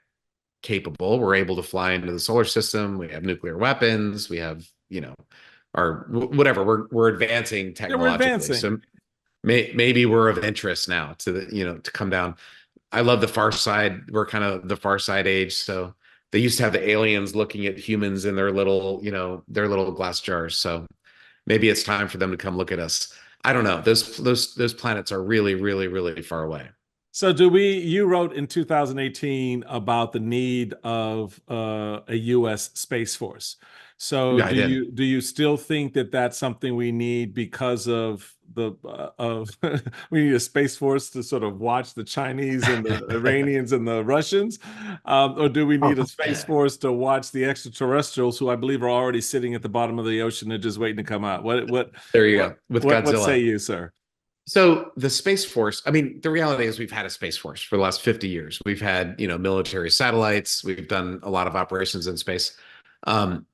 capable. We're able to fly into the solar system. We have nuclear weapons. We have our whatever. We're advancing Yeah, we're technologically. advancing. So maybe we're of interest now to to come down. I love the Far Side. We're kind of the Far Side age. So they used to have the aliens looking at humans in their little glass jars. So maybe it's time for them to come look at us. I don't know. Those planets are really, really, really far away. So you wrote in 2018 about the need of a US Space Force. So Yeah, I did. do you still think that that's something we need because of we need a Space Force to sort of watch the Chinese and the Iranians and the Russians? Or do we need a Space Force to watch the extraterrestrials who I believe are already sitting at the bottom of the ocean and just waiting to come out? There you go with What say Godzilla. you, sir? So the Space Force, I mean, the reality is we've had a Space Force for the last 50 years. We've had, military satellites. We've done a lot of operations in space. Um,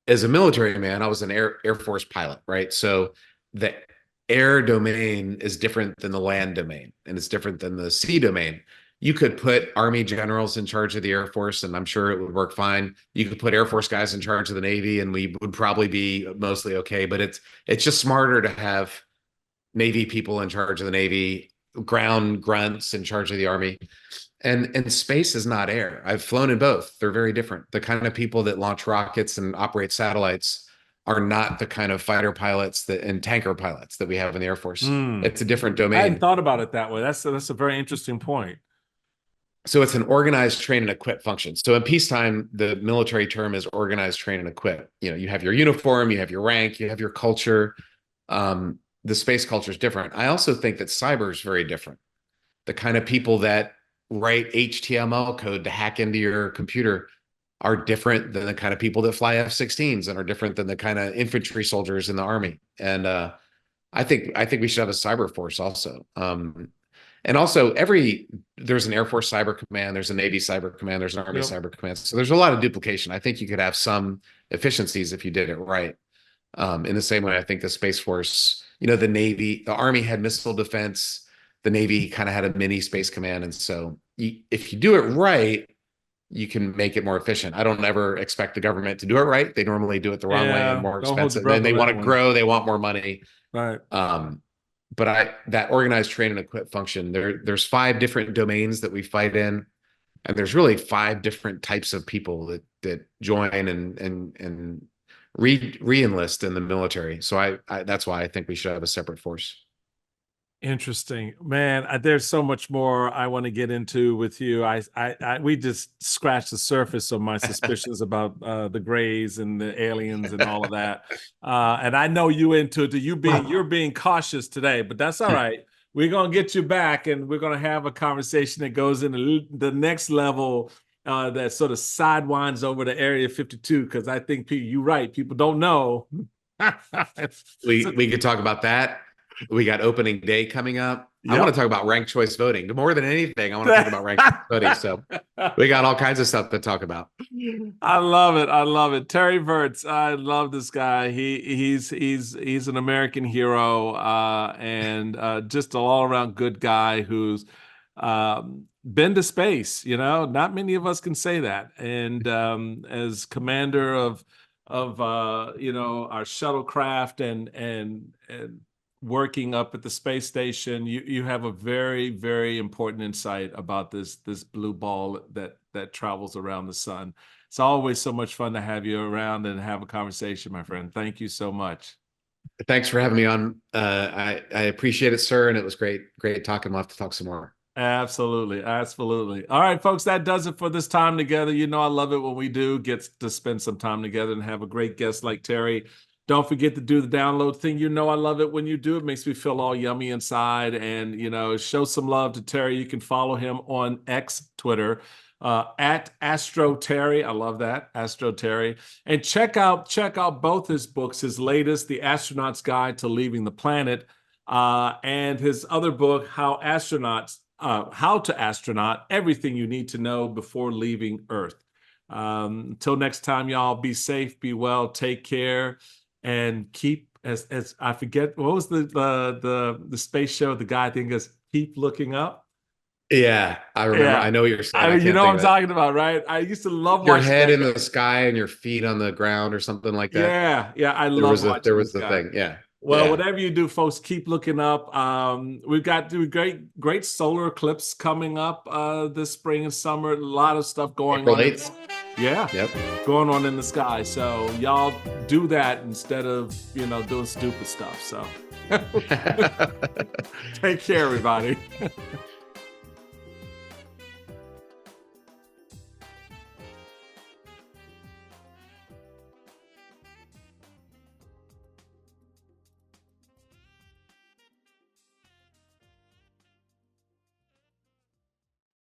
as a military man, I was an Air Force pilot, right? So the air domain is different than the land domain, and it's different than the sea domain. You could put Army generals in charge of the Air Force, and I'm sure it would work fine. You could put Air Force guys in charge of the Navy, and we would probably be mostly okay. But it's just smarter to have Navy people in charge of the Navy, ground grunts in charge of the Army. And space is not air. I've flown in both. They're very different. The kind of people that launch rockets and operate satellites are not the kind of fighter pilots and tanker pilots that we have in the Air Force. It's a different I hadn't domain. thought about it that way. That's a very interesting point. So it's an organized, train, and equip function. So in peacetime, the military term is organized, train, and equip. You have your uniform, you have your rank, you have your culture. The space culture is different. I also think that cyber is very different. The kind of people that write HTML code to hack into your computer are different than the kind of people that fly F-16s, and are different than the kind of infantry soldiers in the Army. And I think we should have a cyber force also. And also there's an Air Force Cyber Command, there's a Navy Cyber Command, there's an Army Cyber Command. So there's a lot of duplication. I think you could have some efficiencies if you did it right. In the same way, I think the Space Force, the Army had missile defense, the Navy kind of had a mini Space Command. And so if you do it right, you can make it more efficient. I don't ever expect the government to do it right. They normally do it the wrong way and more expensive. Then they want to grow, they want more money. Right. But that organized, train, and equip function, there's 5 different domains that we fight in. And there's really 5 different types of people that join and re-enlist in the military. So that's why I think we should have a separate force. Interesting, man. There's so much more I want to get into with you. We just scratched the surface of my suspicions about the Greys and the aliens and all of that. And I know you into it. You're being cautious today, but that's all right. We're gonna get you back, and we're gonna have a conversation that goes into the next level. That sort of sidewinds over to Area 52, because I think you're right. People don't know. We could talk about that. We got opening day coming up. I want Yep. to talk about ranked choice voting. More than anything, I want to talk about ranked choice voting. So we got all kinds of stuff to talk about. I love it. I love it. Terry Virts. I love this guy. He's an American hero, and just an all around good guy who's been to space. You know, not many of us can say that. And as commander of our shuttlecraft and working up at the space station, you have a very, very important insight about this blue ball that travels around the sun. It's always so much fun to have you around and have a conversation, my friend. Thank you so much. Thanks for having me on. I appreciate it, sir. And it was great talking. We'll have to talk some more. Absolutely. Absolutely. All right, folks, that does it for this time together. You know, I love it when we do get to spend some time together and have a great guest like Terry. Don't forget to do the download thing. You know, I love it when you do. It makes me feel all yummy inside. And, you know, show some love to Terry. You can follow him on X, Twitter, at Astro Terry. I love that, Astro Terry. And check out both his books. His latest, The Astronaut's Guide to Leaving the Planet, and his other book, How to Astronaut: Everything You Need to Know Before Leaving Earth. Until next time, y'all, be safe, be well, take care, and keep, as I forget, what was the space show? The guy, I think, is keep looking up. Yeah, I remember. Yeah. I know what you're saying. I You can't know what think I'm of it. talking about, right? I used to love Your watching head that in guy. the sky and your feet on the ground or something like that. Yeah, I There love was watching was this the guy. thing. Yeah. Well, Yeah. whatever you do, folks, keep looking up. We've got great solar eclipse coming up this spring and summer. A lot of stuff going April on. 8th. Yeah, Yep. going on in the sky. So y'all do that instead of, doing stupid stuff. So take care, everybody.